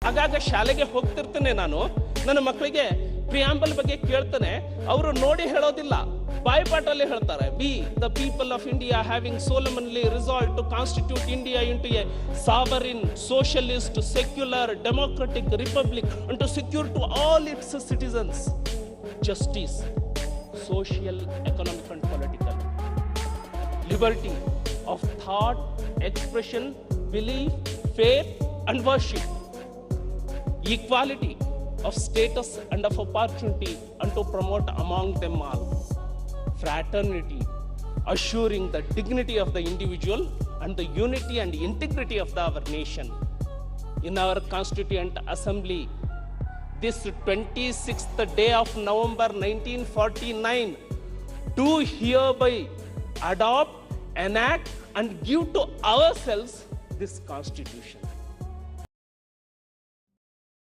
ಆಗಾಗ ಶಾಲೆಗೆ ಹೋಗ್ತಿರ್ತೇನೆ ನಾನು, ನನ್ನ ಮಕ್ಕಳಿಗೆ ಪ್ರಿಯಾಂಬಲ್ ಬಗ್ಗೆ ಕೇಳ್ತಾನೆ, ಅವರು ನೋಡಿ ಹೇಳೋದಿಲ್ಲ, ಬಾಯ್ಪಾಟಲ್ಲಿ ಹೇಳ್ತಾರೆ. We the people of India having solemnly resolve to constitute India into a sovereign socialist secular democratic republic and to secure to all its citizens justice, social, economic and political, liberty of thought, expression, belief, faith and worship, equality of status and of opportunity and to promote among them all, fraternity, assuring the dignity of the individual and the unity and integrity of our nation. In our Constituent Assembly, this 26th day of November 1949, do hereby adopt, enact and give to ourselves this Constitution.